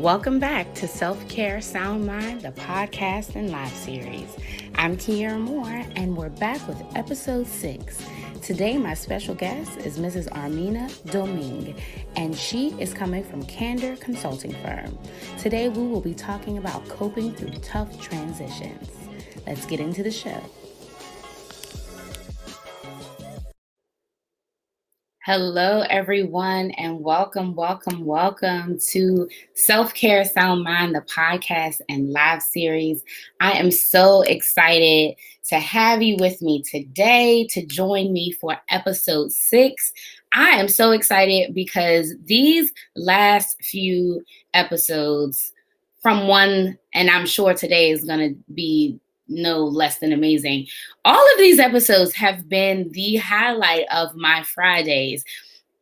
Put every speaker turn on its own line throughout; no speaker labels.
Welcome back to Self-Care Sound Mind, the podcast and live series. I'm Kiera Moore, and we're back with episode 6. Today, my special guest is Mrs. Armina Domingue, and she is coming from Candor Consulting Firm. Today, we will be talking about coping through tough transitions. Let's get into the show. Hello, everyone, and welcome to Self-Care Sound Mind, the podcast and live series. I am so excited to have you with me today to join me for episode 6. I am so excited because these last few episodes from one, and I'm sure today is going to be no less than amazing. All of these episodes have been the highlight of my Fridays.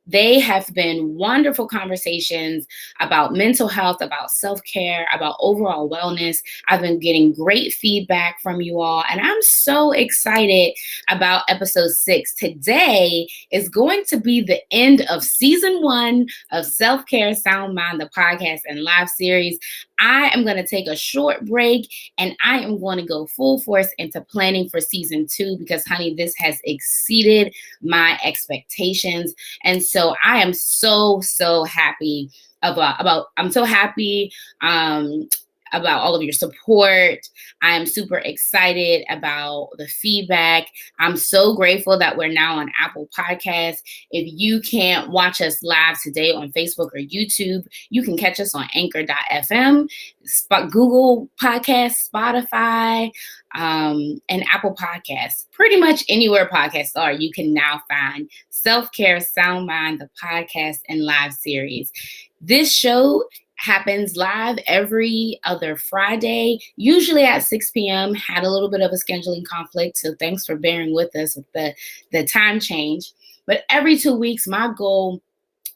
They have been wonderful conversations about mental health, about self-care, about overall wellness. I've been getting great feedback from you all, and I'm so excited about episode 6. Today is going to be the end of season 1 of Self-Care Sound Mind, the podcast and live series. I am going to take a short break, and I am going to go full force into planning for season 2 because, honey, this has exceeded my expectations. And so I am so happy about all of your support. I am super excited about the feedback. I'm so grateful that we're now on Apple Podcasts. If you can't watch us live today on Facebook or YouTube, you can catch us on anchor.fm, Google Podcasts, Spotify, and Apple Podcasts. Pretty much anywhere podcasts are, you can now find Self-Care Sound Mind, the podcast and live series. This show happens live every other Friday, usually at 6 p.m. Had a little bit of a scheduling conflict, so thanks for bearing with us with the time change. But every 2 weeks, my goal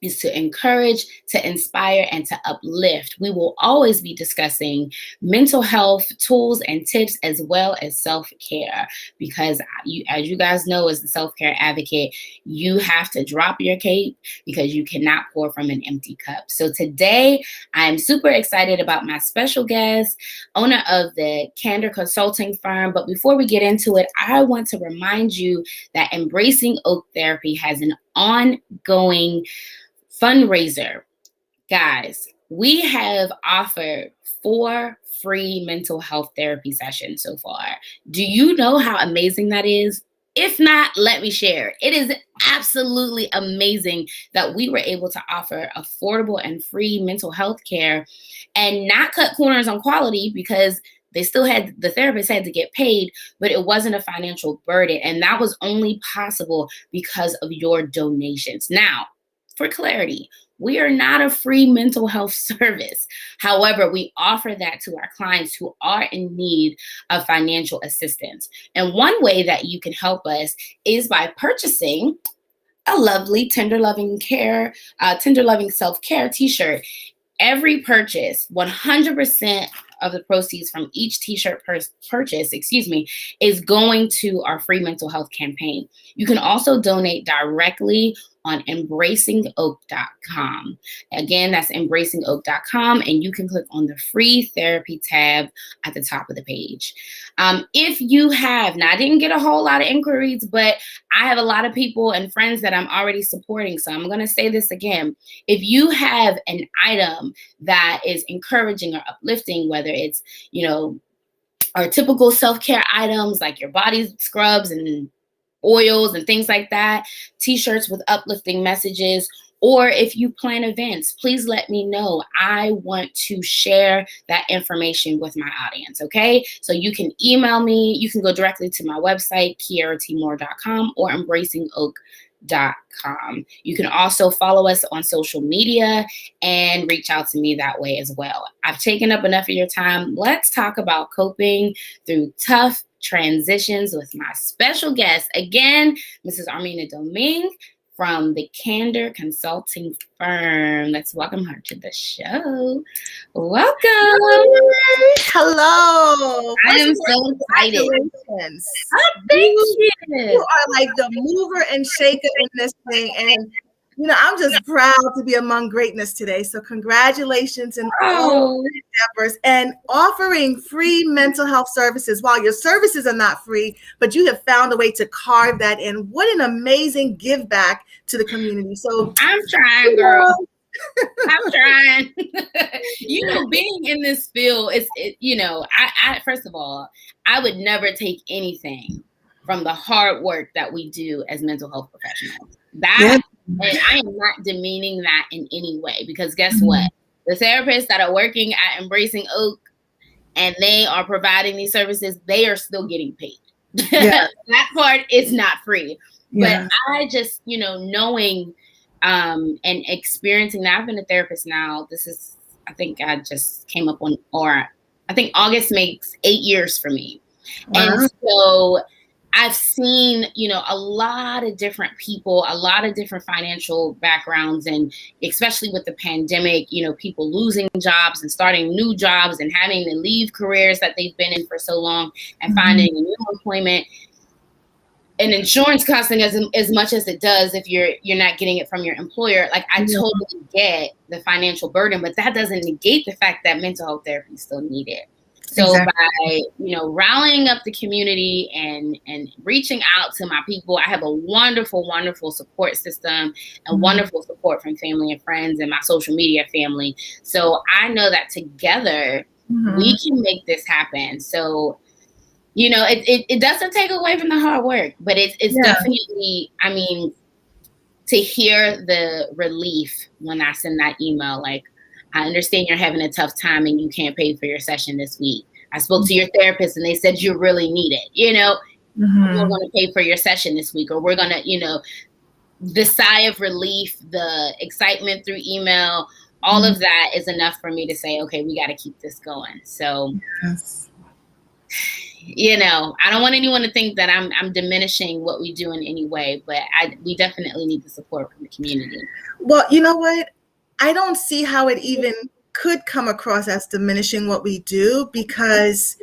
is to encourage, to inspire, and to uplift. We will always be discussing mental health tools and tips as well as self-care because as you guys know, as the self-care advocate, you have to drop your cape because you cannot pour from an empty cup. So today, I'm super excited about my special guest, owner of the Candor Consulting Firm. But before we get into it, I want to remind you that Embracing Oak Therapy has an ongoing fundraiser. Guys, we have offered 4 free mental health therapy sessions so far. Do you know how amazing that is? If not, let me share. It is absolutely amazing that we were able to offer affordable and free mental health care and not cut corners on quality because the therapist had to get paid, but it wasn't a financial burden. And that was only possible because of your donations. Now, for clarity, we are not a free mental health service. However, we offer that to our clients who are in need of financial assistance. And one way that you can help us is by purchasing a lovely Tender Loving Self-Care t-shirt. Every purchase, 100% of the proceeds from each t-shirt purchase, is going to our free mental health campaign. You can also donate directly on embracingoak.com. Again, that's embracingoak.com, and you can click on the free therapy tab at the top of the page. If you have, now I didn't get a whole lot of inquiries, but I have a lot of people and friends that I'm already supporting. So I'm going to say this again. If you have an item that is encouraging or uplifting, whether it's, our typical self-care items like your body scrubs and oils and things like that, t-shirts with uplifting messages, or if you plan events, please let me know. I want to share that information with my audience, okay? So you can email me. You can go directly to my website, kieratmoore.com or embracingoak.com. You can also follow us on social media and reach out to me that way as well. I've taken up enough of your time. Let's talk about coping through tough transitions with my special guest. Again, Mrs. Armina Domingue from the Candor Consulting Firm. Let's welcome her to the show. Welcome.
Hello.
I am so excited.
Oh, thank you. You are like the mover and shaker in this thing. And I'm just proud to be among greatness today. So congratulations in all endeavors and offering free mental health services. While your services are not free, but you have found a way to carve that in. What an amazing give back to the community. So
I'm trying, girl. I'm trying. Being in this field, I first of all, I would never take anything from the hard work that we do as mental health professionals. And I am not demeaning that in any way, because guess what? The therapists that are working at Embracing Oak and they are providing these services, they are still getting paid. Yeah. That part is not free. Yeah. But I just, knowing and experiencing that, I've been a therapist now. I think I just came up on, or I think August makes 8 years for me. Wow. And so I've seen, a lot of different people, a lot of different financial backgrounds, and especially with the pandemic, people losing jobs and starting new jobs and having to leave careers that they've been in for so long and finding a new employment. And insurance costing as much as it does if you're not getting it from your employer. Like, I totally get the financial burden, but that doesn't negate the fact that mental health therapy is still needed. So by, rallying up the community and reaching out to my people, I have a wonderful, wonderful support system and wonderful support from family and friends and my social media family. So I know that together we can make this happen. So, it doesn't take away from the hard work, but it's definitely, to hear the relief when I send that email, like, I understand you're having a tough time and you can't pay for your session this week. I spoke to your therapist and they said you really need it. We're going to pay for your session this week, or we're going to, the sigh of relief, the excitement through email, all of that is enough for me to say, okay, we got to keep this going. So, I don't want anyone to think that I'm diminishing what we do in any way, but we definitely need the support from the community.
Well, you know what? I don't see how it even could come across as diminishing what we do, because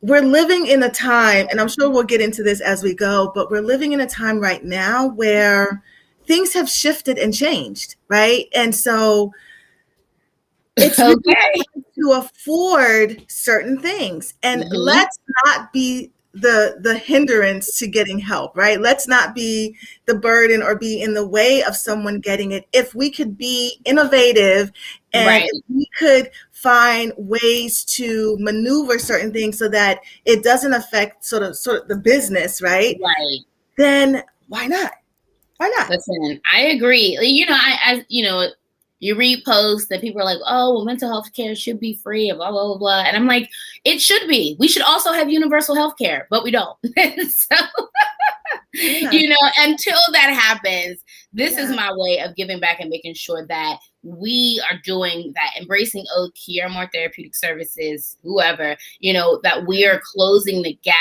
we're living in a time, and I'm sure we'll get into this as we go, but we're living in a time right now where things have shifted and changed, right? And so it's really hard to afford certain things. And let's not be the hindrance to getting help, right? Let's not be the burden or be in the way of someone getting it. If we could be innovative and if we could find ways to maneuver certain things so that it doesn't affect sort of the business, right?
Right.
Then why not? Why not?
Listen, I agree. You read posts that people are like, oh, well, mental health care should be free, blah, blah, blah, blah. And I'm like, it should be. We should also have universal health care, but we don't. So, until that happens, this is my way of giving back and making sure that we are doing that, Embracing Oak, Here More Therapeutic Services, whoever, that we are closing the gap,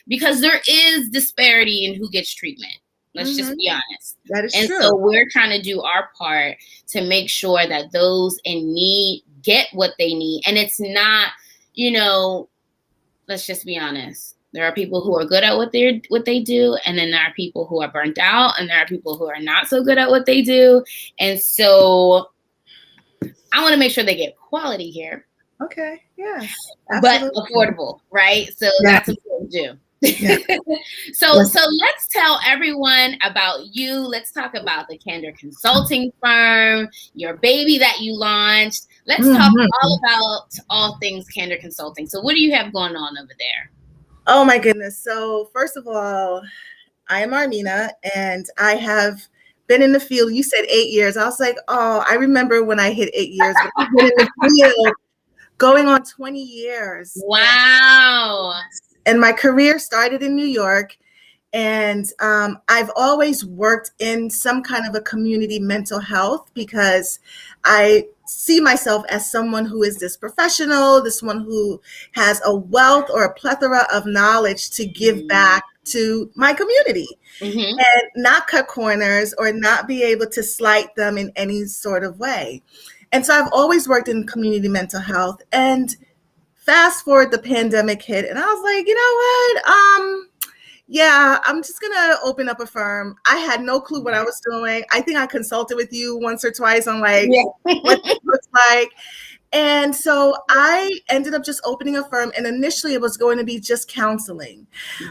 because there is disparity in who gets treatment. Let's just be honest.
That is
true. So we're trying to do our part to make sure that those in need get what they need. And it's not, let's just be honest. There are people who are good at what they do, and then there are people who are burnt out, and there are people who are not so good at what they do. And so I want to make sure they get quality here.
Okay. Yes.
But affordable, right? So that's important to do. Yeah. So let's tell everyone about you. Let's talk about the Candor Consulting Firm, your baby that you launched. Let's talk all about all things Candor Consulting. So what do you have going on over there?
Oh my goodness. So first of all, I am Armina, and I have been in the field. You said 8 years. I was like, oh, I remember when I hit 8 years. I've been in the field going on 20 years.
Wow.
And my career started in New York, and I've always worked in some kind of a community mental health, because I see myself as someone who is this professional, this one who has a wealth or a plethora of knowledge to give back to my community and not cut corners or not be able to slight them in any sort of way. And so I've always worked in community mental health, and fast forward, the pandemic hit, and I was like, Yeah, I'm just gonna open up a firm. I had no clue what I was doing. I think I consulted with you once or twice on like
Yeah.
what this looks like. And so I ended up just opening a firm, and initially it was going to be just counseling.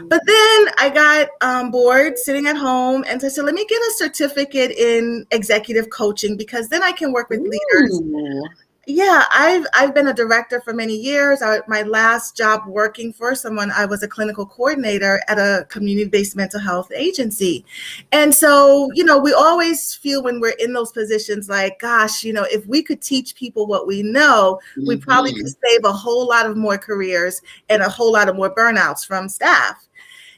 But then I got bored sitting at home, and so I said, let me get a certificate in executive coaching because then I can work with leaders.
Ooh.
Yeah, I've been a director for many years. My last job working for someone, I was a clinical coordinator at a community-based mental health agency. And so, we always feel when we're in those positions like, gosh, if we could teach people what we know, we probably could save a whole lot of more careers and a whole lot of more burnouts from staff.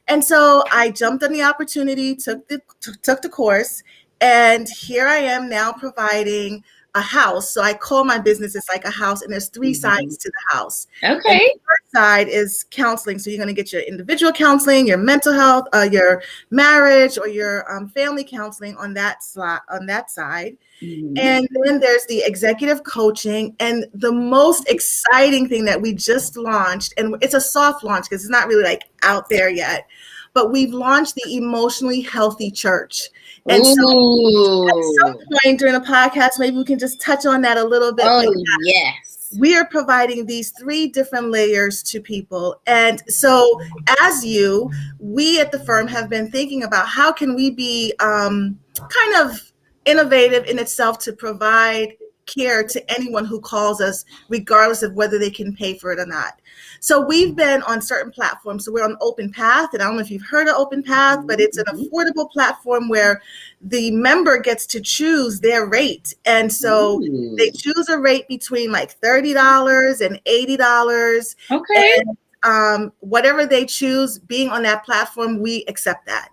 And so I jumped on the opportunity, took the course, and here I am now providing a house. So I call my business, it's like a house, and there's three sides to the house. And
Okay.
the first side is counseling. So you're going to get your individual counseling, your mental health, your marriage, or your family counseling on that side. And then there's the executive coaching, and the most exciting thing that we just launched, and it's a soft launch because it's not really like out there yet, but we've launched the Emotionally Healthy Church. And so at some point during the podcast, maybe we can just touch on that a little bit.
Oh, yes.
We are providing these 3 different layers to people. And so we at the firm have been thinking about how can we be kind of innovative in itself to provide care to anyone who calls us, regardless of whether they can pay for it or not. So we've been on certain platforms. So we're on Open Path, and I don't know if you've heard of Open Path, but it's an affordable platform where the member gets to choose their rate. And so they choose a rate between like $30 and $80.
Okay.
And whatever they choose, being on that platform, we accept that.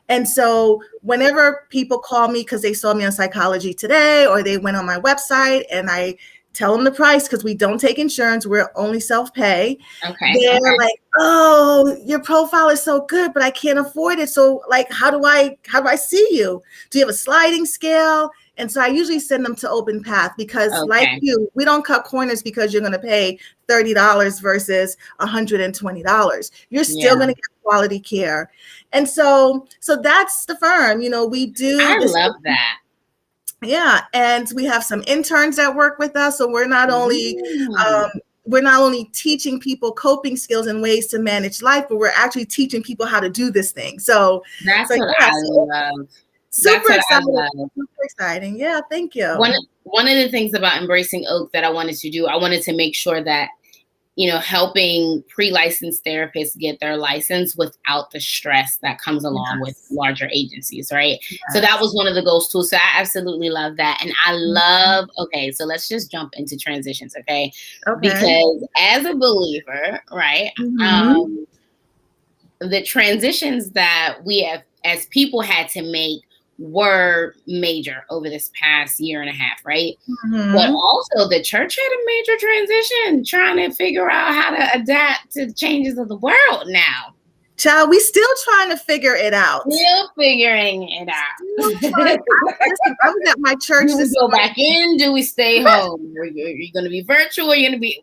And so whenever people call me because they saw me on Psychology Today or they went on my website and I tell them the price because we don't take insurance, we're only self-pay.
Okay.
They're like, oh, your profile is so good, but I can't afford it. So like, how do I see you? Do you have a sliding scale? And so I usually send them to Open Path because like you, we don't cut corners because you're going to pay $30 versus $120. You're still going to get quality care. And so that's the firm, we do.
I love that.
Yeah. And we have some interns that work with us. So we're not only teaching people coping skills and ways to manage life, but we're actually teaching people how to do this thing. So
that's what I love.
Super exciting. Yeah, thank you.
One of the things about Embracing Oak that I wanted to do, I wanted to make sure that, helping pre-licensed therapists get their license without the stress that comes along with larger agencies, right? Yes. So that was one of the goals too. So I absolutely love that. And I love, so let's just jump into transitions, okay? Because as a believer, right, the transitions that we have as people had to make were major over this past year and a half, right? But also the church had a major transition trying to figure out how to adapt to the changes of the world now.
Child, we still trying to figure it out.
Still figuring it out.
I was at my church.
Do we go back in? Do we stay home? Are you going to be virtual? Are you going to be...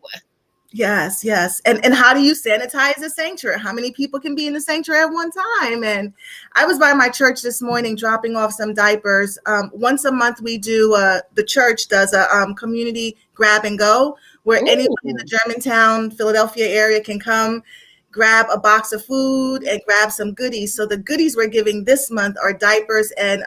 Yes. And how do you sanitize the sanctuary? How many people can be in the sanctuary at one time? And I was by my church this morning dropping off some diapers. Once a month we do, the church does a community grab and go where anyone in the Germantown, Philadelphia area can come grab a box of food and grab some goodies. So the goodies we're giving this month are diapers and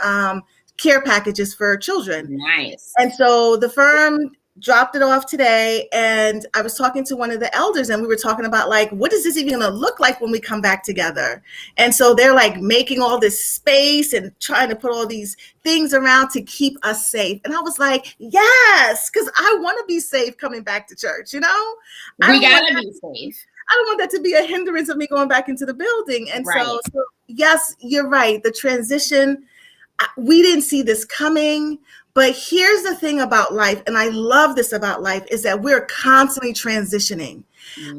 care packages for children.
Nice.
And so the firm dropped it off today, and I was talking to one of the elders, and we were talking about like, what is this even going to look like when we come back together? And so they're like making all this space and trying to put all these things around to keep us safe. And I was like, yes, because I want to be safe coming back to church. We
gotta be safe.
I don't want that to be a hindrance of me going back into the building. And so yes, you're right. The transition, we didn't see this coming. But here's the thing about life, and I love this about life, is that we're constantly transitioning.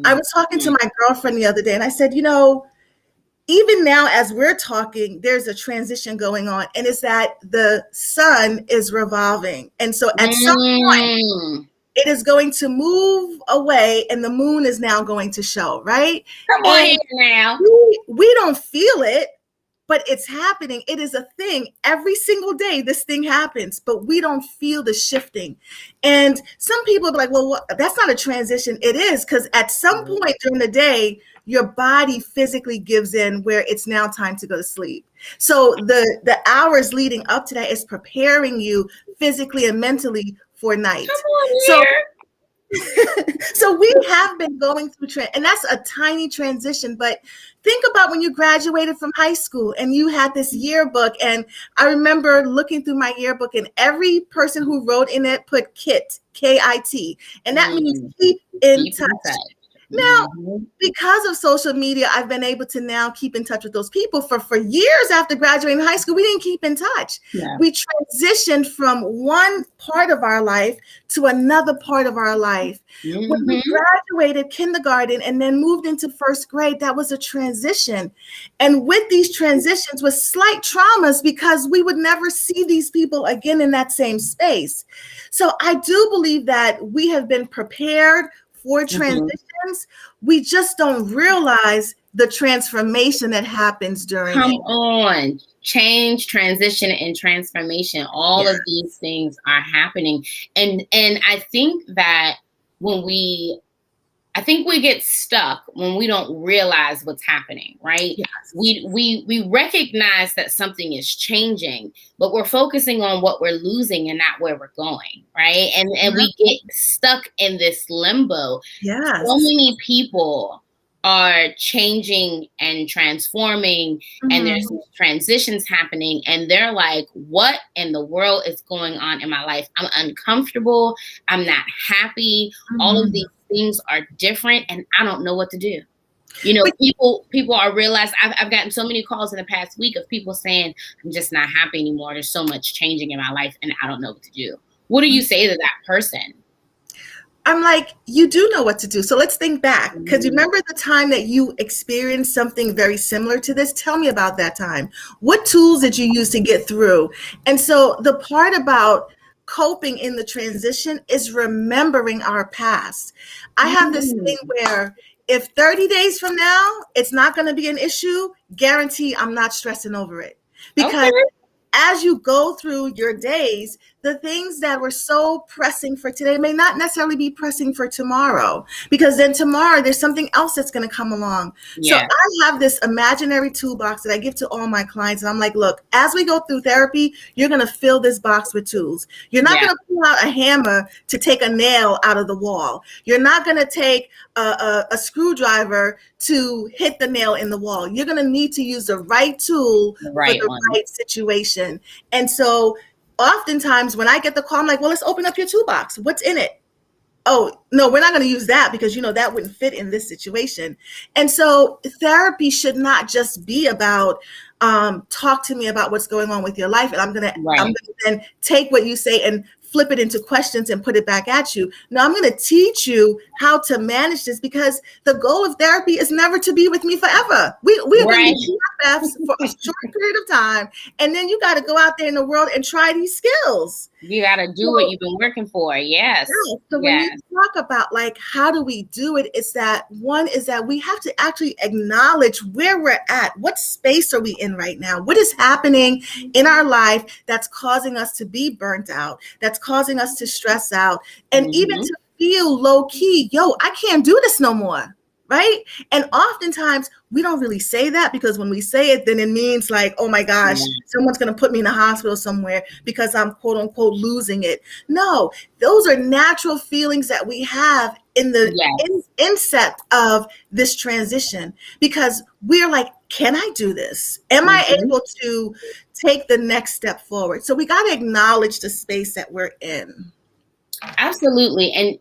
I was talking to my girlfriend the other day, and I said, even now as we're talking, there's a transition going on, and it's that the sun is revolving. And so at some point, it is going to move away and the moon is now going to show, right?
Come on here now.
We don't feel it, but it's happening. It is a thing. Every single day, this thing happens, but we don't feel the shifting. And some people are like, well, that's not a transition. It is, because at some point during the day, your body physically gives in where it's now time to go to sleep. So the hours leading up to that is preparing you physically and mentally for night.
Come on here.
So we have been going through and that's a tiny transition, but think about when you graduated from high school and you had this yearbook, and I remember looking through my yearbook and every person who wrote in it put KIT, K-I-T, and that means keep in touch. Now, because of social media, I've been able to now keep in touch with those people. For years after graduating high school, we didn't keep in touch. Yeah. We transitioned from one part of our life to another part of our life. Mm-hmm. When we graduated kindergarten and then moved into first grade, that was a transition. And with these transitions was slight traumas because we would never see these people again in that same space. So I do believe that we have been prepared for transitions. We just don't realize the transformation that happens during
Come on. Change, transition, and transformation. All of these things are happening. And I think that I think we get stuck when we don't realize what's happening, right? Yes. We recognize that something is changing, but we're focusing on what we're losing and not where we're going, right? And we get stuck in this limbo.
Yes.
So many people are changing and transforming, and there's transitions happening, and they're like, what in the world is going on in my life? I'm uncomfortable. I'm not happy. All of these things are different, and I don't know what to do. You know, people are realizing. I've gotten so many calls in the past week of people saying, I'm just not happy anymore. There's so much changing in my life, and I don't know what to do. What do you say to that person?
I'm like, you do know what to do. So let's think back, because remember the time that you experienced something very similar to this? Tell me about that time. What tools did you use to get through? And so the part about coping in the transition is remembering our past. I have this thing where if 30 days from now, it's not going to be an issue, guarantee I'm not stressing over it. Because as you go through your days, the things that were so pressing for today may not necessarily be pressing for tomorrow, because then tomorrow there's something else that's going to come along. Yeah. So I have this imaginary toolbox that I give to all my clients. And I'm like, look, as we go through therapy, you're going to fill this box with tools. You're not going to pull out a hammer to take a nail out of the wall. You're not going to take a screwdriver to hit the nail in the wall. You're going to need to use the right tool for the right situation. And so oftentimes when I get the call, I'm like, well, let's open up your toolbox. What's in it? Oh, no, we're not going to use that because, that wouldn't fit in this situation. And so therapy should not just be about talk to me about what's going on with your life. And I'm going to then take what you say and flip it into questions and put it back at you. Now I'm going to teach you how to manage this, because the goal of therapy is never to be with me forever. We're going to be BFFs for a short period of time. And then you got to go out there in the world and try these skills.
You got to do what you've been working for. Yes.
So when you talk about like, how do we do it? It's that one is that we have to actually acknowledge where we're at. What space are we in right now? What is happening in our life that's causing us to be burnt out? That's causing us to stress out, and even to feel low key, I can't do this no more. Right. And oftentimes we don't really say that, because when we say it, then it means like, oh my gosh, someone's going to put me in a hospital somewhere because I'm quote unquote losing it. No, those are natural feelings that we have in the inset of this transition, because we're like, can I do this? Am I able to take the next step forward? So we got to acknowledge the space that we're in.
Absolutely. And,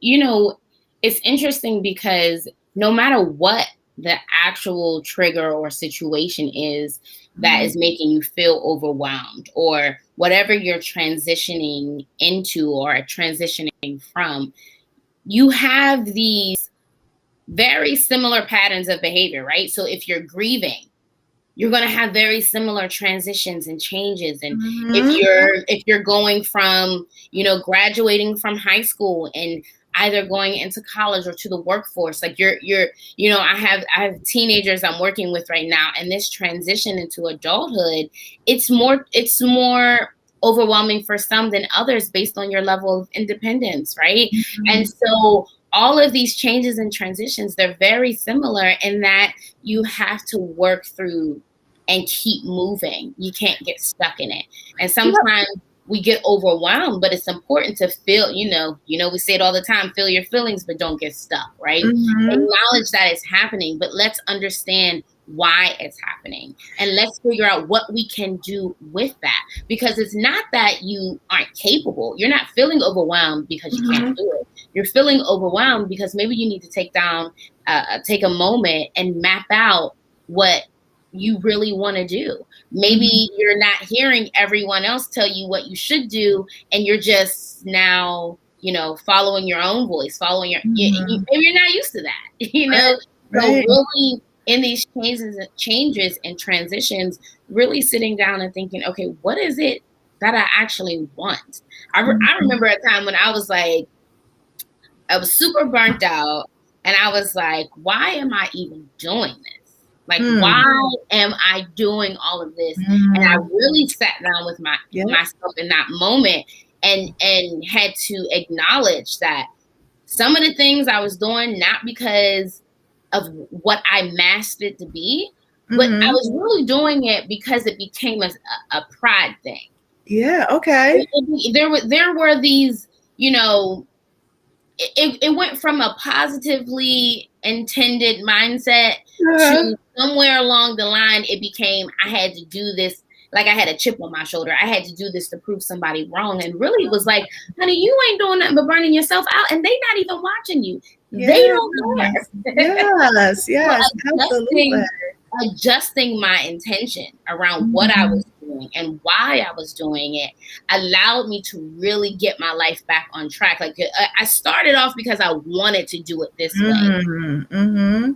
it's interesting because no matter what the actual trigger or situation is that is making you feel overwhelmed, or whatever you're transitioning into or transitioning from, you have these very similar patterns of behavior, right? So if you're grieving, you're going to have very similar transitions and changes. And if you're going from, graduating from high school and either going into college or to the workforce. Like I have teenagers I'm working with right now, and this transition into adulthood, it's more overwhelming for some than others based on your level of independence, right? Mm-hmm. And so all of these changes and transitions, they're very similar in that you have to work through and keep moving. You can't get stuck in it. And sometimes we get overwhelmed, but it's important to feel, we say it all the time, feel your feelings, but don't get stuck, right? Mm-hmm. Acknowledge that it's happening, but let's understand why it's happening. And let's figure out what we can do with that. Because it's not that you aren't capable. You're not feeling overwhelmed because you can't do it. You're feeling overwhelmed because maybe you need to take a moment and map out what you really want to do. Maybe you're not hearing everyone else tell you what you should do, and you're just now, following your own voice, maybe you're not used to that, Right. So really in these changes and transitions, really sitting down and thinking, okay, what is it that I actually want? I remember a time when I was super burnt out, and I was like, why am I even doing this? Like, why am I doing all of this? And I really sat down with myself in that moment and had to acknowledge that some of the things I was doing, not because of what I masked it to be, but I was really doing it because it became a pride thing.
Yeah, okay.
There were these, it went from a positively intended mindset to somewhere along the line, it became, I had to do this. Like I had a chip on my shoulder. I had to do this to prove somebody wrong. And really it was like, honey, you ain't doing nothing but burning yourself out, and they not even watching you. Yes. They don't care.
Yes, absolutely.
Adjusting my intention around what I was doing and why I was doing it allowed me to really get my life back on track. Like I started off because I wanted to do it this way.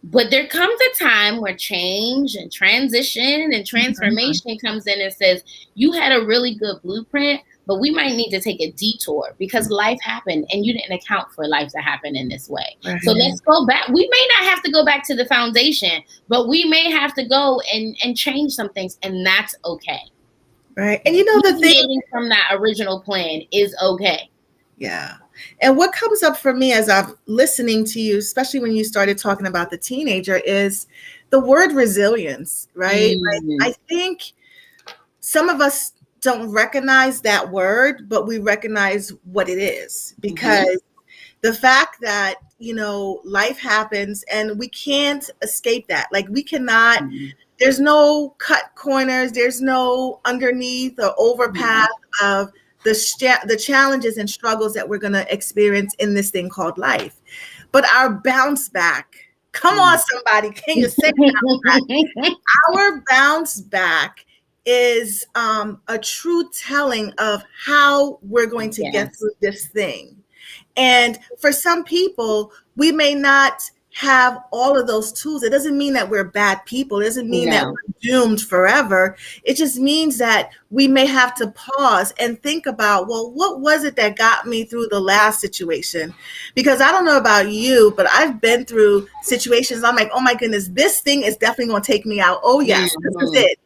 But there comes a time where change and transition and transformation comes in and says, you had a really good blueprint, but we might need to take a detour because life happened and you didn't account for life to happen in this way. Right. So let's go back. We may not have to go back to the foundation, but we may have to go and change some things, and that's okay.
Right. And the thing
from that original plan is okay.
Yeah. And what comes up for me as I'm listening to you, especially when you started talking about the teenager, is the word resilience, right? Like, I think some of us don't recognize that word, but we recognize what it is, because the fact that, life happens and we can't escape that. Like we cannot, there's no cut corners, there's no underneath or overpath of the challenges and struggles that we're going to experience in this thing called life. But our bounce back, come on, somebody, can you say that? Our bounce back is a true telling of how we're going to get through this thing. And for some people, we may not have all of those tools. It doesn't mean that we're bad people. It doesn't mean that we're doomed forever. It just means that we may have to pause and think about, well, what was it that got me through the last situation? Because I don't know about you, but I've been through situations. I'm like, oh my goodness, this thing is definitely going to take me out. Oh yes, this is it.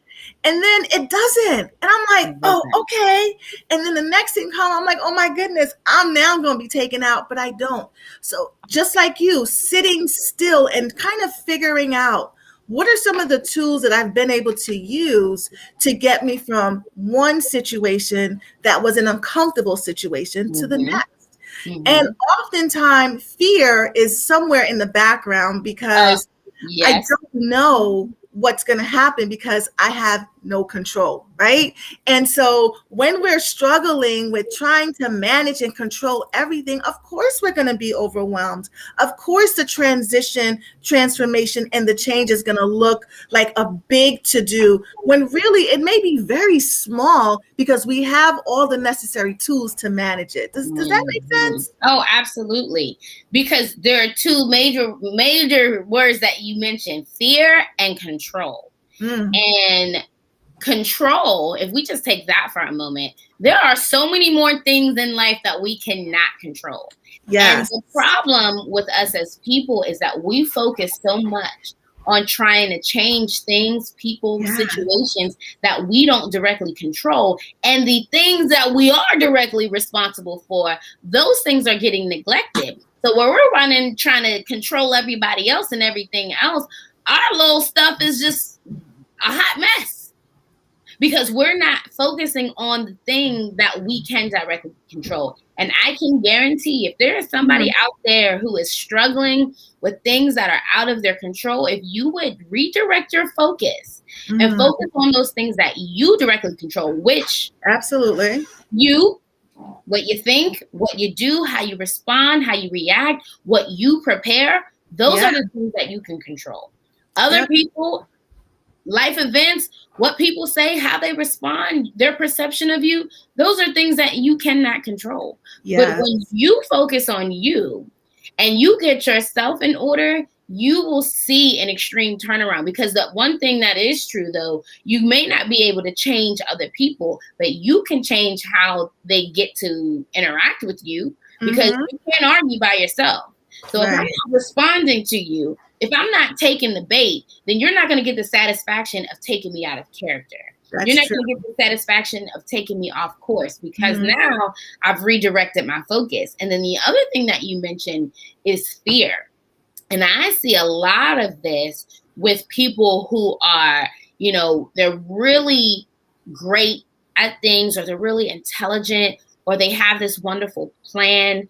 And then it doesn't. And I'm like, oh, okay. And then the next thing comes, I'm like, oh my goodness, I'm now going to be taken out, but I don't. So just like you, sitting still and kind of figuring out what are some of the tools that I've been able to use to get me from one situation that was an uncomfortable situation to the next. And oftentimes fear is somewhere in the background because I don't know what's going to happen because I have no control, right? And so when we're struggling with trying to manage and control everything, of course we're going to be overwhelmed. Of course the transformation, and the change is going to look like a big to-do when really it may be very small because we have all the necessary tools to manage it. Does that make sense?
Oh, absolutely. Because there are two major words that you mentioned, fear and control. And control, if we just take that for a moment, there are so many more things in life that we cannot control. And
Yes.
the problem with us as people is that we focus so much on trying to change things, people,
Yeah.
situations that we don't directly control. And the things that we are directly responsible for, those things are getting neglected. So where we're running, trying to control everybody else and everything else, our little stuff is just a hot mess. Because we're not focusing on the thing that we can directly control. And I can guarantee if there is somebody out there who is struggling with things that are out of their control, if you would redirect your focus and focus on those things that you directly control, which
absolutely
what you think, what you do, how you respond, how you react, what you prepare, those are the things that you can control. Other people, life events, what people say, how they respond, their perception of you, those are things that you cannot control. But when you focus on you and you get yourself in order, you will see an extreme turnaround. Because the one thing that is true, though, you may not be able to change other people, but you can change how they get to interact with you, because you can't argue by yourself. So if I'm not responding to you, if I'm not taking the bait, then you're not going to get the satisfaction of taking me out of character. You're not going to get the satisfaction of taking me off course, because now I've redirected my focus. And then the other thing that you mentioned is fear. And I see a lot of this with people who are, they're really great at things, or they're really intelligent, or they have this wonderful plan.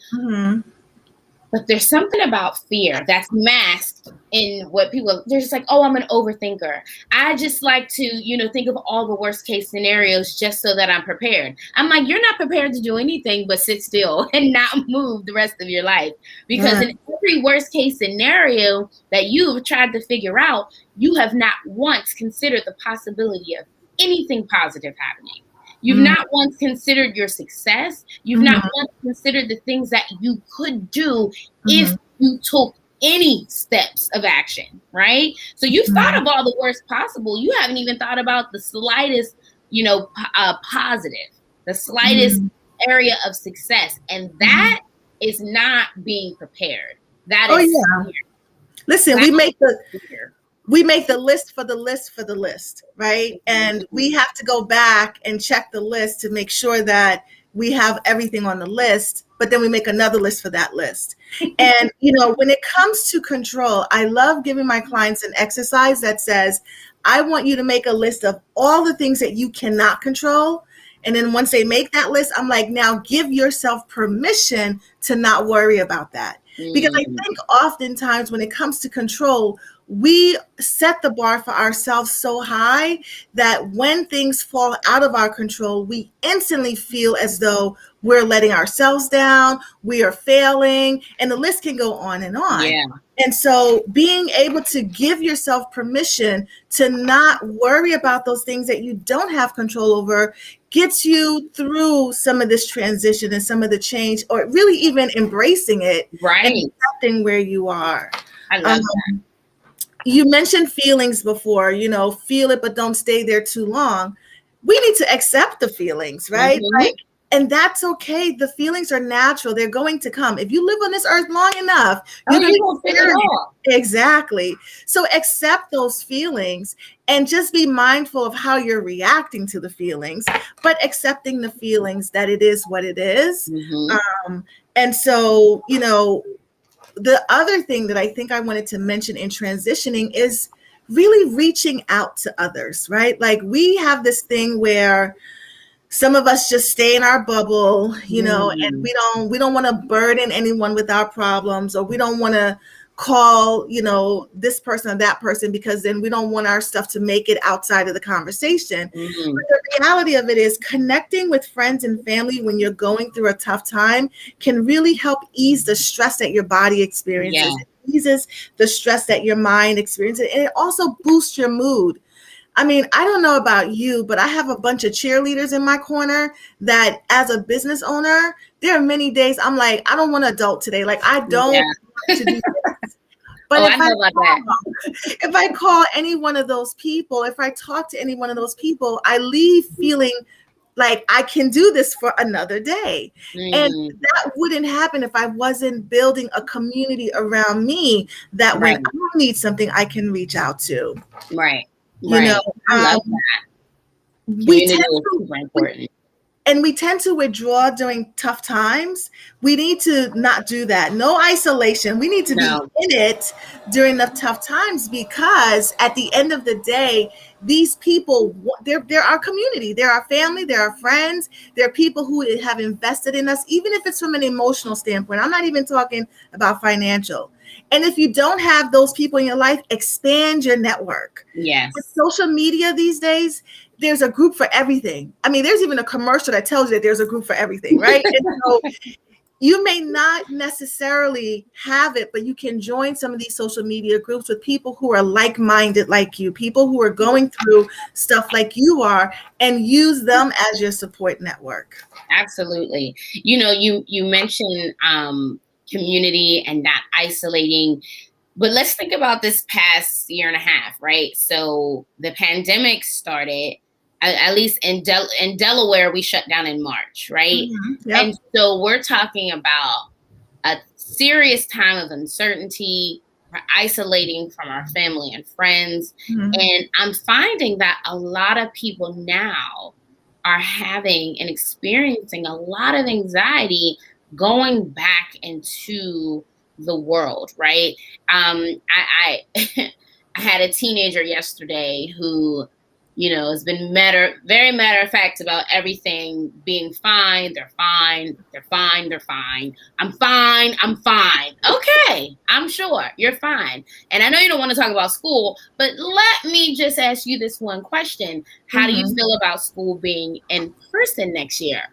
But there's something about fear that's masked in what people, they're just like, oh, I'm an overthinker. I just like to, think of all the worst case scenarios just so that I'm prepared. I'm like, you're not prepared to do anything but sit still and not move the rest of your life. Because in every worst case scenario that you've tried to figure out, you have not once considered the possibility of anything positive happening. You've not once considered your success. You've not once considered the things that you could do if you took any steps of action, right? So you've thought of all the worst possible. You haven't even thought about the slightest, positive, the slightest area of success. And that is not being prepared. That is fear.
Listen, we make the list for the list for the list, right? And we have to go back and check the list to make sure that we have everything on the list, but then we make another list for that list. And, when it comes to control, I love giving my clients an exercise that says, I want you to make a list of all the things that you cannot control. And then once they make that list, I'm like, now give yourself permission to not worry about that. Because I think oftentimes when it comes to control, we set the bar for ourselves so high that when things fall out of our control, we instantly feel as though we're letting ourselves down, we are failing, and the list can go on and on.
Yeah.
And so being able to give yourself permission to not worry about those things that you don't have control over gets you through some of this transition and some of the change, or really even embracing it,
right,
and accepting where you are.
I love that.
You mentioned feelings before, feel it, but don't stay there too long. We need to accept the feelings, right? And that's okay. The feelings are natural. They're going to come. If you live on this earth long enough, you're going to figure it out. Exactly. So accept those feelings and just be mindful of how you're reacting to the feelings, but accepting the feelings that it is what it is. And so, the other thing that I think I wanted to mention in transitioning is really reaching out to others, right? Like we have this thing where some of us just stay in our bubble, and we don't want to burden anyone with our problems, or we don't want to call, this person or that person, because then we don't want our stuff to make it outside of the conversation. But the reality of it is connecting with friends and family when you're going through a tough time can really help ease the stress that your body experiences. Yeah. It eases the stress that your mind experiences, and it also boosts your mood. I mean, I don't know about you, but I have a bunch of cheerleaders in my corner that as a business owner, there are many days I'm like, I don't want to adult today. Like, I don't want to do this. But if I call any one of those people, if I talk to any one of those people, I leave feeling Like, I can do this for another day. And
Mm,
that wouldn't happen if I wasn't building a community around me that when
right,
I need something, I can reach out to.
right,
You know,
right. I love
um,
that.
we
Community
tend
is
to,
super
we,
important.
and we tend to withdraw during tough times. We need to not do that. No isolation. We need to be
No,
in it during the tough times, because at the end of the day, these people, they're our community. They're our family. They're our friends. They're people who have invested in us, even if it's from an emotional standpoint. I'm not even talking about financial. And if you don't have those people in your life, expand your network. With
yes.
social media these days, there's a group for everything. I mean, there's even a commercial that tells you that there's a group for everything, right? And so you may not necessarily have it, but you can join some of these social media groups with people who are like-minded like you, people who are going through stuff like you are, and use them as your support network.
Absolutely. You mentioned community and not isolating, but let's think about this past year and a half, right? So the pandemic started, at least in Delaware, we shut down in March, right?
Yep.
And so we're talking about a serious time of uncertainty, we're isolating from our family and friends.
Mhm.
And I'm finding that a lot of people now are having and experiencing a lot of anxiety going back into the world, right? I I had a teenager yesterday who, has been very matter of fact about everything being fine. They're fine. They're fine. They're fine. I'm fine. I'm fine. Okay, I'm sure you're fine. And I know you don't want to talk about school, but let me just ask you this one question. How do you
Mhm.
feel about school being in person next year?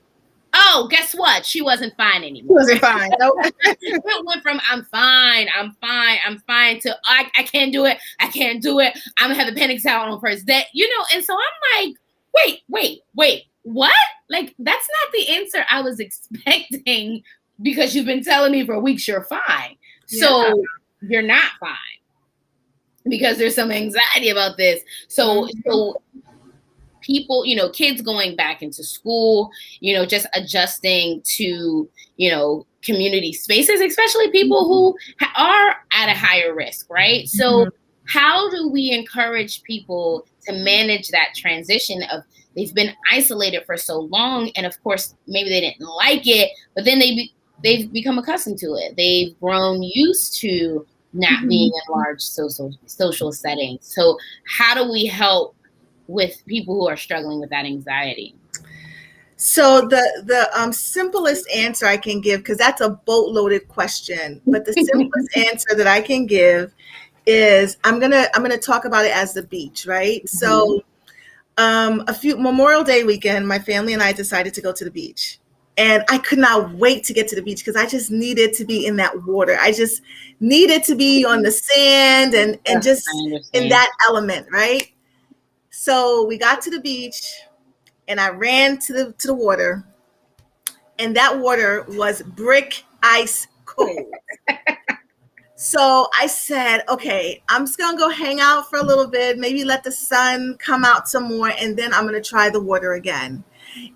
Oh, guess what? She wasn't fine
It
anymore.
wasn't fine. Nope.
It went from I'm fine to I can't do it. I can't do it. I'm gonna have a panic attack on first day. And so I'm like, wait, what? Like, that's not the answer I was expecting, because you've been telling me for weeks you're fine.
Yeah.
So you're not fine because there's some anxiety about this. So
Mhm.
so people, kids going back into school, just adjusting to, community spaces, especially people who are at a higher risk, right? So,
Mhm.
how do we encourage people to manage that transition of they've been isolated for so long, and of course, maybe they didn't like it, but then they've become accustomed to it. They've grown used to not being
Mhm.
in large social settings. So, how do we help with people who are struggling with that anxiety?
So the simplest answer I can give, because that's a boat-loaded question, but the simplest answer that I can give is I'm gonna talk about it as the beach, right?
Mhm.
So a few Memorial Day weekend, my family and I decided to go to the beach. And I could not wait to get to the beach because I just needed to be in that water. I just needed to be on the sand and
Ugh, I
just in
understand.
that element, right? So we got to the beach and I ran to the water, and that water was brick ice cold. So I said, okay, I'm just gonna go hang out for a little bit, maybe let the sun come out some more, and then I'm gonna try the water again.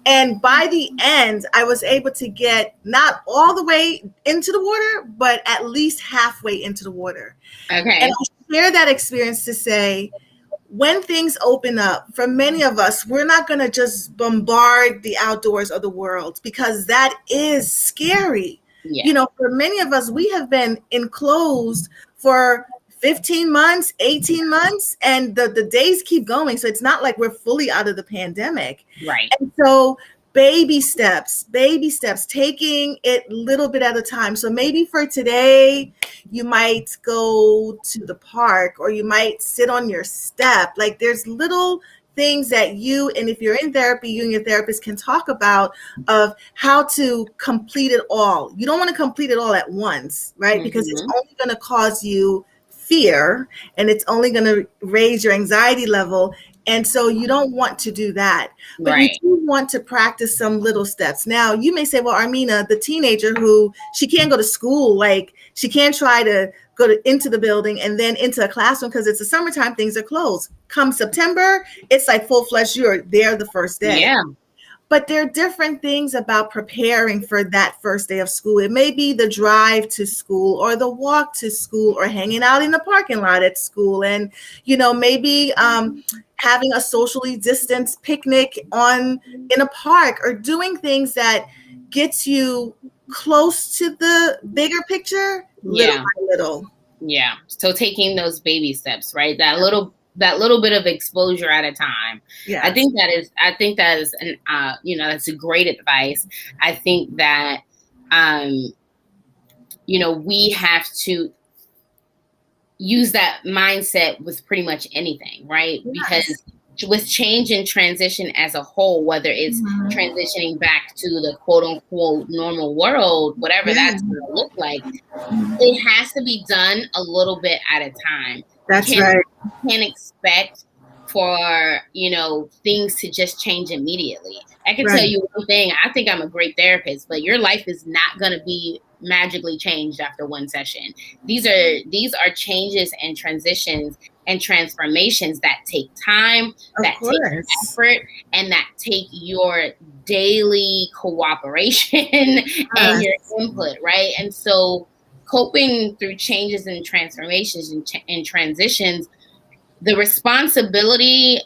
And by the end, I was able to get not all the way into the water, but at least halfway into the water. And
Okay.
I share that experience to say, when things open up, for many of us, we're not going to just bombard the outdoors or the world, because that is scary.
Yeah.
You know, for many of us, we have been enclosed for 15 months, 18 months, and the days keep going. So it's not like we're fully out of the pandemic.
Right.
And so baby steps, taking it little bit at a time. So maybe for today, you might go to the park, or you might sit on your step. Like, there's little things that you, and if you're in therapy, you and your therapist can talk about, of how to complete it all. You don't want to complete it all at once, right? Because it's
Hmm.
only going to cause you fear, and it's only going to raise your anxiety level. And so you don't want to do that, but you
Right.
do want to practice some little steps. Now, you may say, well, Armina, the teenager who she can't go to school, like she can't try to into the building and then into a classroom because it's the summertime, things are closed. Come September, it's like full fledged, you're there the first day.
Yeah.
But there are different things about preparing for that first day of school. It may be the drive to school or the walk to school or hanging out in the parking lot at school. And, maybe having a socially distanced picnic in a park, or doing things that gets you close to the bigger picture, little by little.
Yeah. So taking those baby steps, right? That little bit of exposure at a time.
Yeah.
I think that is an that's a great advice. I think that we have to use that mindset with pretty much anything, right? Yes. Because with change and transition as a whole, whether it's transitioning back to the quote unquote normal world, whatever that's going to look like, it has to be done a little bit at a time.
That's right.
You can't expect for, things to just change immediately. I can tell you one thing. I think I'm a great therapist, but your life is not going to be magically changed after one session. These are changes and transitions and transformations that take time, that take effort, and that take your daily cooperation and your input, right? And so coping through changes and transformations and transitions, the responsibility,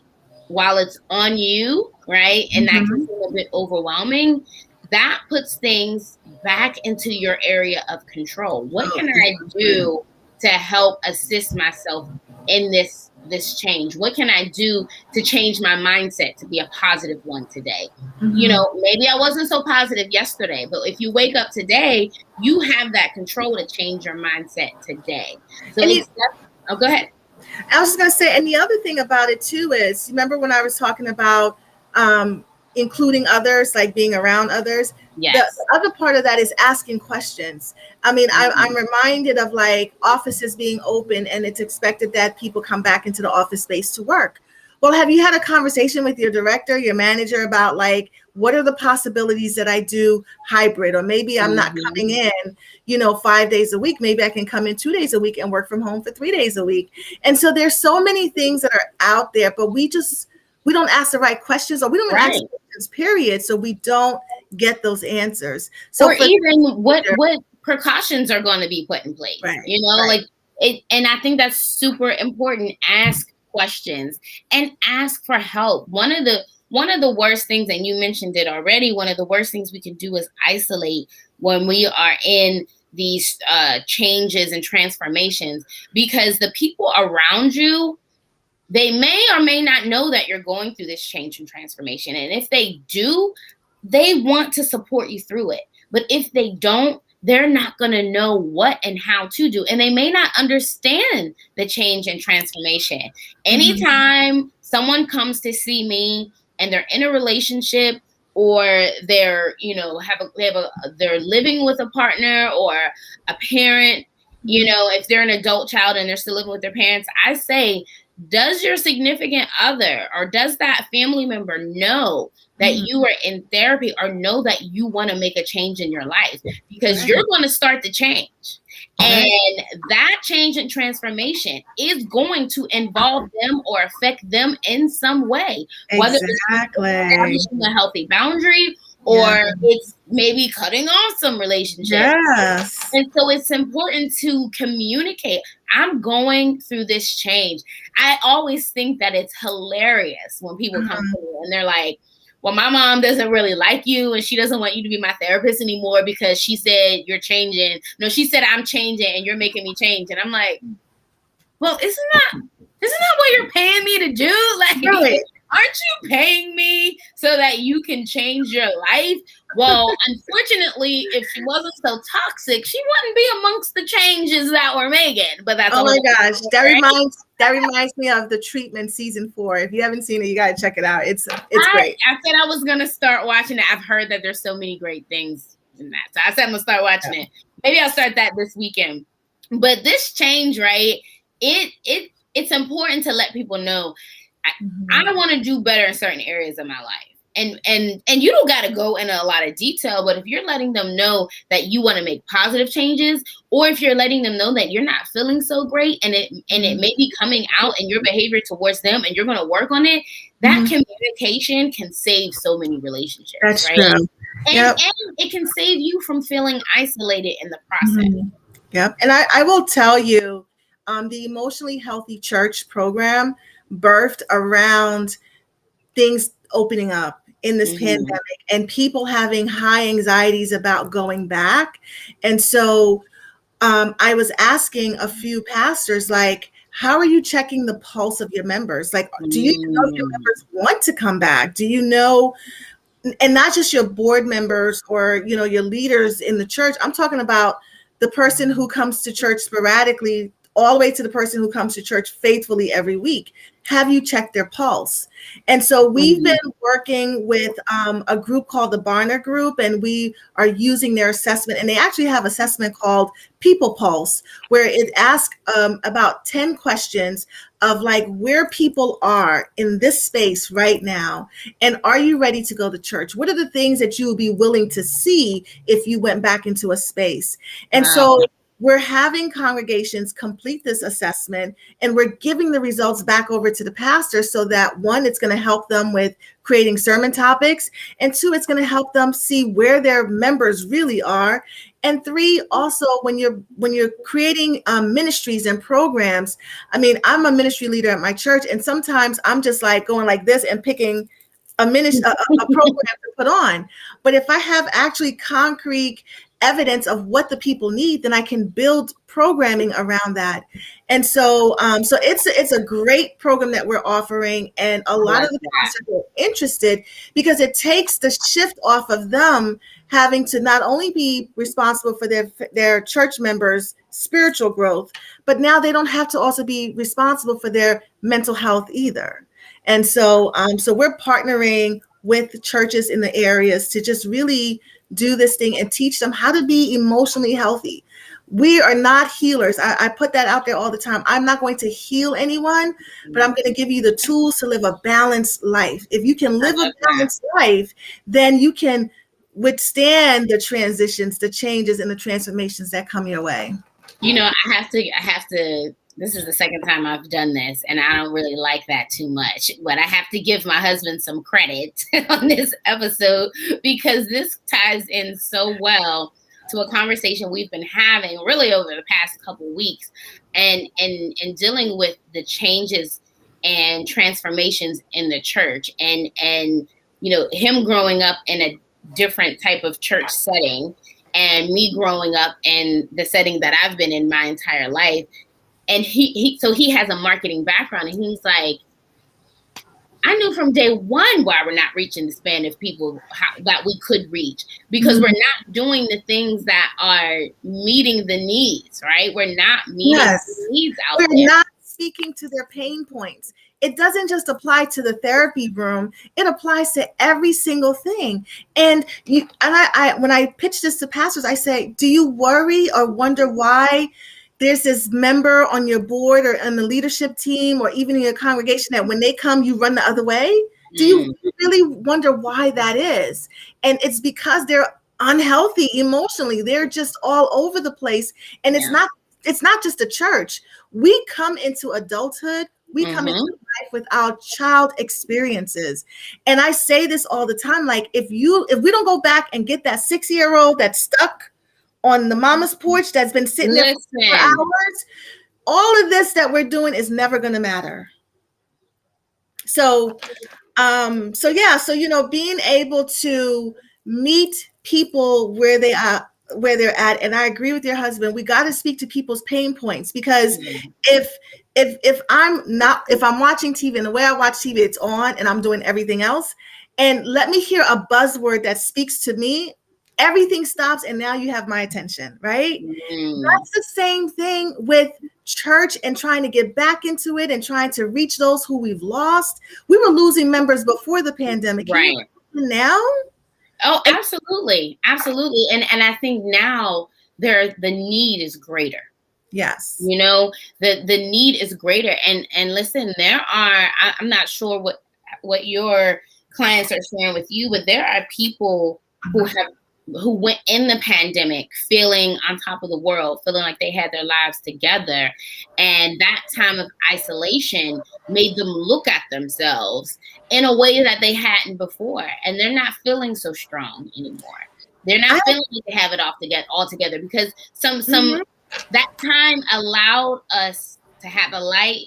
while it's on you, right, and that can seem a bit overwhelming, that puts things back into your area of control. What can I do to help assist myself in this change? What can I do to change my mindset to be a positive one today? Maybe I wasn't so positive yesterday, but if you wake up today, you have that control to change your mindset today. So go ahead.
I was just going to say, and the other thing about it too is, remember when I was talking about including others, like being around others?
Yes.
The other part of that is asking questions. I mean, I'm reminded of like offices being open, and it's expected that people come back into the office space to work. Well, have you had a conversation with your director, your manager, about like, what are the possibilities that I do hybrid? Or maybe I'm not coming in, 5 days a week. Maybe I can come in 2 days a week and work from home for 3 days a week. And so there's so many things that are out there, but we don't ask the right questions, or we don't ask questions, period. So we don't get those answers. So
even what precautions are going to be put in place, like it. And I think that's super important. Ask questions and ask for help. One of the worst things, and you mentioned it already, one of the worst things we can do is isolate when we are in these changes and transformations, because the people around you, they may or may not know that you're going through this change and transformation. And if they do, they want to support you through it. But if they don't, they're not going to know what and how to do. And they may not understand the change and transformation. Anytime someone comes to see me and they're in a relationship, or they're, they're living with a partner or a parent, if they're an adult child and they're still living with their parents, I say, does your significant other or does that family member know that you are in therapy, or know that you want to make a change in your life? Because you're going to start the change. And that change and transformation is going to involve them or affect them in some way. Whether it's establishing a healthy boundary, or it's maybe cutting off some relationships.
Yes.
And so it's important to communicate. I'm going through this change. I always think that it's hilarious when people come to me and they're like, well, my mom doesn't really like you and she doesn't want you to be my therapist anymore because she said you're changing. No, she said I'm changing and you're making me change. And I'm like, well, isn't that what you're paying me to do? Like, aren't you paying me so that you can change your life? Well, unfortunately, if she wasn't so toxic, she wouldn't be amongst the changes that we're making. But that's
my gosh, that reminds me of The Treatment season 4. If you haven't seen it, you gotta check it out. It's great.
I said I was gonna start watching it. I've heard that there's so many great things in that, so I said I'm gonna start watching it. Maybe I'll start that this weekend. But this change, right? It's important to let people know. I want to do better in certain areas of my life. and you don't got to go into a lot of detail, but if you're letting them know that you want to make positive changes, or if you're letting them know that you're not feeling so great and it may be coming out in your behavior towards them and you're going to work on it, that communication can save so many relationships.
That's
right?
true.
And it can save you from feeling isolated in the process.
Yep. And I will tell you, the Emotionally Healthy Church program birthed around things opening up in this pandemic and people having high anxieties about going back. And so I was asking a few pastors, like, how are you checking the pulse of your members? Like, do you know if your members want to come back? Do you know, and not just your board members or, you know, your leaders in the church. I'm talking about the person who comes to church sporadically, all the way to the person who comes to church faithfully every week. Have you checked their pulse? And so we've been working with a group called the Barner Group, and we are using their assessment. And they actually have an assessment called People Pulse, where it asks about 10 questions of like where people are in this space right now. And are you ready to go to church? What are the things that you would be willing to see if you went back into a space? And so we're having congregations complete this assessment, and we're giving the results back over to the pastor so that, one, it's going to help them with creating sermon topics, and two, it's going to help them see where their members really are. And three, also when you're creating ministries and programs. I mean, I'm a ministry leader at my church, and sometimes I'm just like going like this and picking a program to put on. But if I have actually concrete evidence of what the people need, then I can build programming around that. And so so it's a great program that we're offering, and a lot of the pastors are interested because it takes the shift off of them having to not only be responsible for their church members' spiritual growth, but now they don't have to also be responsible for their mental health either. And so so we're partnering with churches in the areas to just really do this thing and teach them how to be emotionally healthy. We are not healers. I put that out there all the time. I'm not going to heal anyone, but I'm going to give you the tools to live a balanced life. If you can live a balanced life, then you can withstand the transitions, the changes, and the transformations that come your way.
You know, I have to, this is the second time I've done this, and I don't really like that too much, but I have to give my husband some credit on this episode because this ties in so well to a conversation we've been having really over the past couple weeks, and dealing with the changes and transformations in the church, and you know, him growing up in a different type of church setting and me growing up in the setting that I've been in my entire life. And so he has a marketing background, and he's like, I knew from day one why we're not reaching the span of people that we could reach, because we're not doing the things that are meeting the needs, right? We're not meeting the needs out there.
We're not speaking to their pain points. It doesn't just apply to the therapy room. It applies to every single thing. And I when I pitch this to pastors, I say, do you worry or wonder why there's this member on your board or on the leadership team or even in your congregation that when they come, you run the other way? Do you really wonder why that is? And it's because they're unhealthy emotionally. They're just all over the place. And it's not just the church. We come into adulthood. We come into life with our child experiences. And I say this all the time, like if we don't go back and get that 6-year-old that's stuck on the mama's porch that's been sitting there for hours, all of this that we're doing is never going to matter. So, so you know, being able to meet people where they are, where they're at, and I agree with your husband. We got to speak to people's pain points, because if I'm watching TV and the way I watch TV, it's on and I'm doing everything else, and let me hear a buzzword that speaks to me, everything stops, and now you have my attention, right? That's the same thing with church and trying to get back into it and trying to reach those who we've lost. We were losing members before the pandemic.
Right.
Now?
Oh, absolutely. Absolutely. And I think now the need is greater.
Yes.
You know, the need is greater. And listen, I'm not sure what your clients are sharing with you, but there are people who went in the pandemic feeling on top of the world, feeling like they had their lives together. And that time of isolation made them look at themselves in a way that they hadn't before. And they're not feeling so strong anymore. They're not feeling like they have it all together because that time allowed us to have a light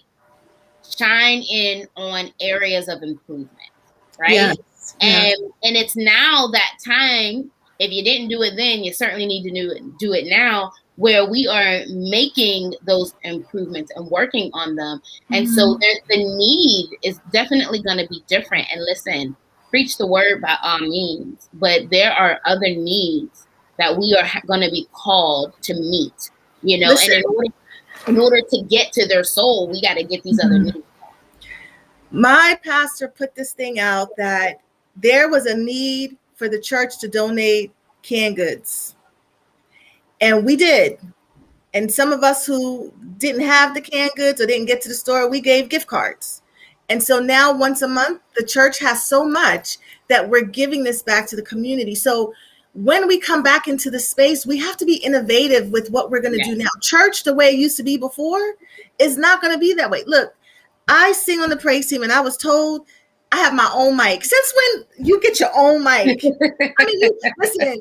shine in on areas of improvement, right?
Yes.
And it's now that time. If you didn't do it then, you certainly need to do it now, where we are making those improvements and working on them. And so the need is definitely going to be different. And listen, preach the word by all means, but there are other needs that we are going to be called to meet, you know,
Listen,
and in order to get to their soul, we got to get these other needs.
My pastor put this thing out that there was a need for the church to donate canned goods. And we did. And some of us who didn't have the canned goods or didn't get to the store, we gave gift cards. And so now once a month, the church has so much that we're giving this back to the community. So when we come back into the space, we have to be innovative with what we're going to do now. Church, the way it used to be before, is not going to be that way. Look, I sing on the praise team, and I was told I have my own mic. Since when you get your own mic? I mean, listen,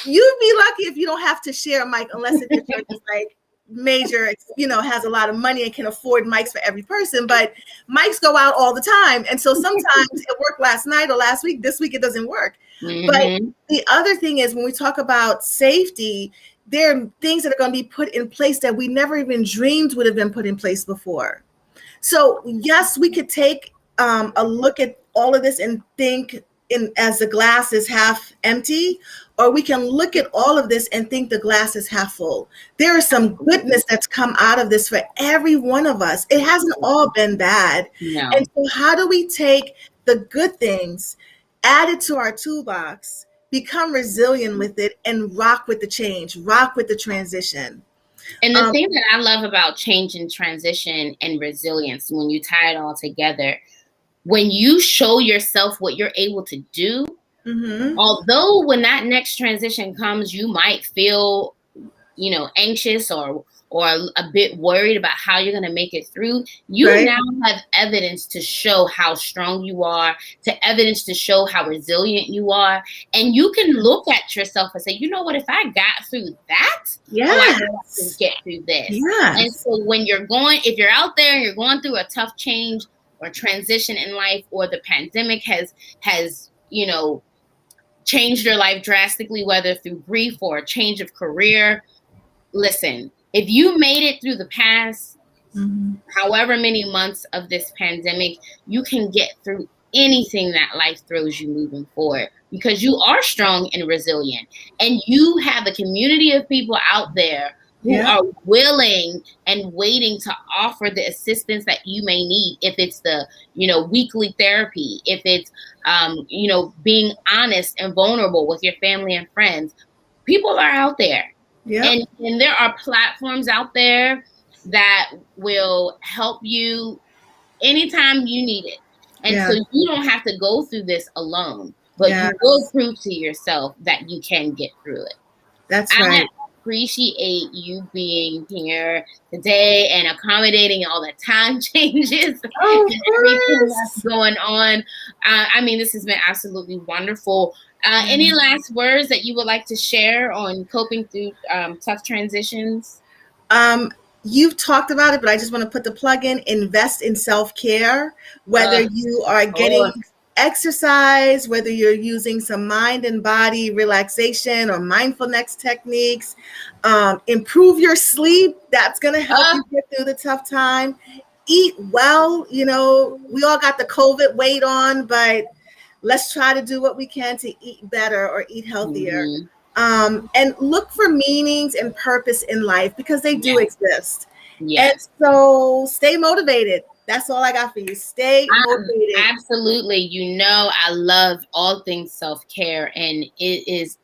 you'd be lucky if you don't have to share a mic unless if your church is like major, you know, has a lot of money and can afford mics for every person. But mics go out all the time. And so sometimes it worked last night or last week. This week it doesn't work. But the other thing is when we talk about safety, there are things that are going to be put in place that we never even dreamed would have been put in place before. So yes, we could take a look at all of this and think as the glass is half empty, or we can look at all of this and think the glass is half full. There is some goodness that's come out of this for every one of us. It hasn't all been bad. No. And so how do we take the good things, add it to our toolbox, become resilient with it, and rock with the change, rock with the transition?
And the thing that I love about change and transition and resilience, when you tie it all together, when you show yourself what you're able to do, although when that next transition comes, you might feel, you know, anxious or a bit worried about how you're going to make it through, you now have evidence to show how strong you are, to evidence to show how resilient you are. And you can look at yourself and say, you know what, if I got through that, I can get through this. And so when if you're out there and you're going through a tough change or transition in life, or the pandemic has, you know, changed your life drastically, whether through grief or a change of career, listen, if you made it through the past, however many months of this pandemic, you can get through anything that life throws you moving forward, because you are strong and resilient, and you have a community of people out there who are willing and waiting to offer the assistance that you may need. If it's the, you know, weekly therapy, if it's, you know, being honest and vulnerable with your family and friends, people are out there. And there are platforms out there that will help you anytime you need it. And so you don't have to go through this alone, but you will prove to yourself that you can get through it.
That's right.
I appreciate you being here today and accommodating all the time changes and everything that's going on. I mean, this has been absolutely wonderful. Any last words that you would like to share on coping through tough transitions?
You've talked about it, but I just want to put the plug in: invest in self-care, whether you are getting exercise, whether you're using some mind and body relaxation or mindfulness techniques, improve your sleep. That's going to help you get through the tough time. Eat well. You know, we all got the COVID weight on, but let's try to do what we can to eat better or eat healthier. And look for meanings and purpose in life, because they do exist. And so stay motivated. That's all I got for you. Stay motivated.
Absolutely. You know, I love all things self-care, and it is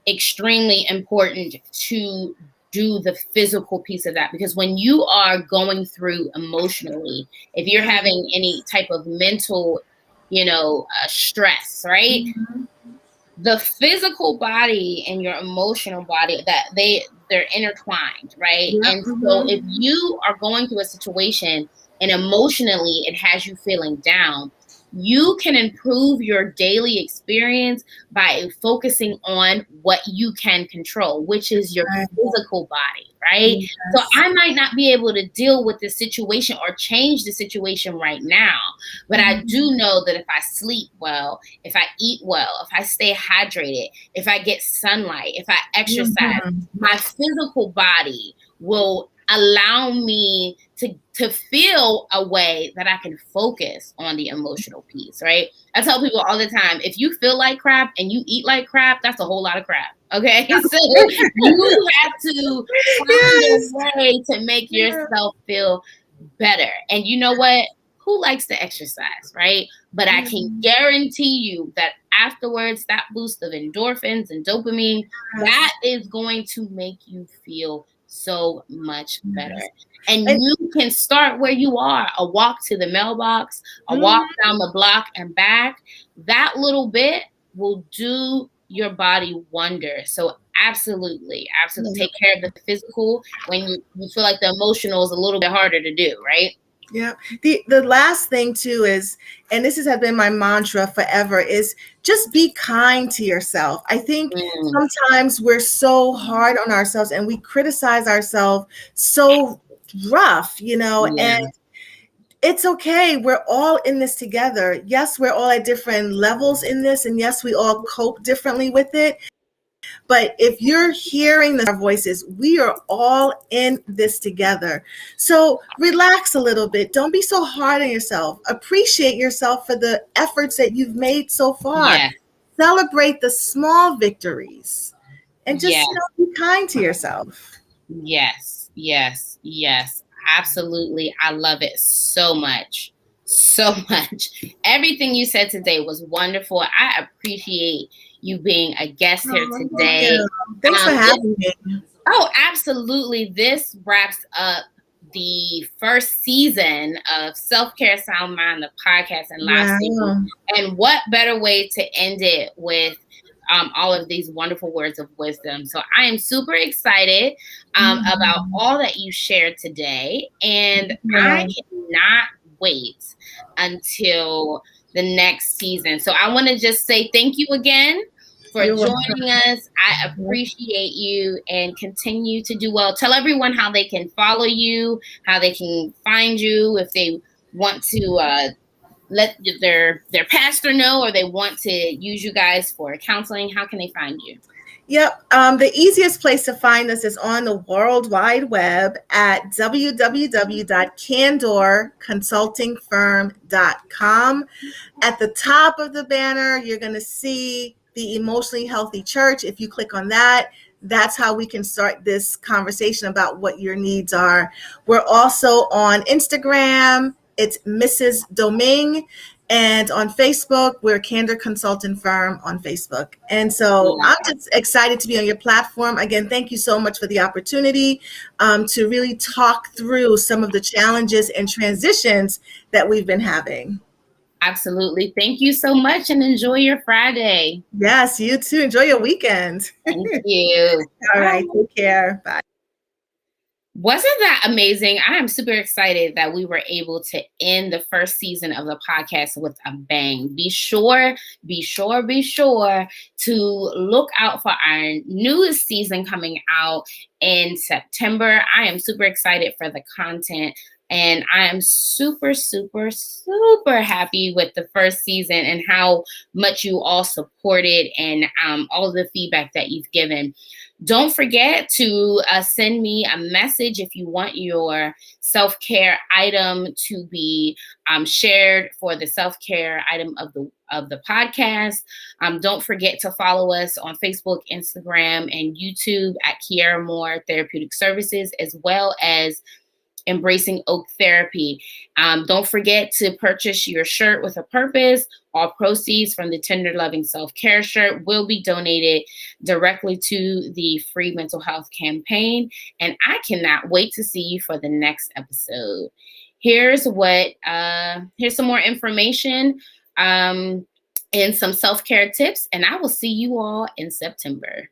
extremely important to do the physical piece of that, because when you are going through emotionally, if you're having any type of mental, stress, right?
Mhm.
The physical body and your emotional body, that they're intertwined, right?
Yep.
And so if
Mhm.
you are going through a situation and emotionally it has you feeling down, you can improve your daily experience by focusing on what you can control, which is your
Right.
physical body, right? So
Yes.
I might not be able to deal with the situation or change the situation right now, but I
Mhm.
do know that if I sleep well, if I eat well, if I stay hydrated, if I get sunlight, if I exercise,
Mhm.
my physical body will allow me to feel a way that I can focus on the emotional piece, right? I tell people all the time, if you feel like crap and you eat like crap, that's a whole lot of crap. Okay. So you have to find a
Yes.
way to make
Yeah.
yourself feel better. And you know what? Who likes to exercise, right? But I can
Mhm.
guarantee you that afterwards, that boost of endorphins and dopamine, that
Yes.
is going to make you feel so much better.
Yes.
And
And
you can start where you are, a walk to the mailbox, a walk
mhm.
down the block and back. That little bit will do your body wonders. So absolutely, absolutely
Yeah.
take care of the physical when you feel like the emotional is a little bit harder to do, right?
Yeah. The last thing too is, and has been my mantra forever, is just be kind to yourself. I think
Mm,
sometimes we're so hard on ourselves and we criticize ourselves so rough, and
yeah,
it's okay. We're all in this together. Yes, we're all at different levels in this, and yes, we all cope differently with it. But if you're hearing our voices, we are all in this together. So relax a little bit. Don't be so hard on yourself. Appreciate yourself for the efforts that you've made so far.
yeah,
Celebrate the small victories and
yeah.
just be kind to yourself.
Yes, yes, yes. Absolutely. I love it so much. So much. Everything you said today was wonderful. I appreciate you being a guest here
Oh, thank
today.
you. Thanks for
This
having me.
Oh, absolutely. This wraps up the first season of Self Care Sound Mind, the podcast and live streaming.
Wow.
And what better way to end it with all of these wonderful words of wisdom? So I am super excited about
Mhm.
all that you shared today. And I
Yeah.
cannot wait until the next season. So I want to just say thank you again for
You're
joining
welcome.
us. I appreciate you and continue to do well. Tell everyone how they can follow you, how they can find you if they want to let their pastor know or they want to use you guys for counseling. How can they find you?
Yep. The easiest place to find us is on the World Wide Web at www.candorconsultingfirm.com. At the top of the banner, you're going to see the Emotionally Healthy Church. If you click on that, that's how we can start this conversation about what your needs are. We're also on Instagram. It's Mrs. Domingue. And on Facebook, we're Candor Consulting Firm on Facebook. And so
Yeah.
I'm just excited to be on your platform. Again, thank you so much for the opportunity to really talk through some of the challenges and transitions that we've been having.
Absolutely. Thank you so much and enjoy your Friday.
Yes, you too. Enjoy your weekend.
Thank you.
All
Bye.
right. Take care. Bye.
Wasn't that amazing? I am super excited that we were able to end the first season of the podcast with a bang. Be sure to look out for our newest season coming out in September. I am super excited for the content. And I am super, super, super happy with the first season and how much you all supported and all of the feedback that you've given. Don't forget to send me a message if you want your self-care item to be shared for the self-care item of the podcast. Don't forget to follow us on Facebook, Instagram, and YouTube at Kiera Moore Therapeutic Services, as well as Embracing Oak Therapy. Don't forget to purchase your shirt with a purpose. All proceeds from the Tender Loving Self-Care shirt will be donated directly to the Free Mental Health Campaign. And I cannot wait to see you for the next episode. Here's some more information. and some self-care tips. And I will see you all in September.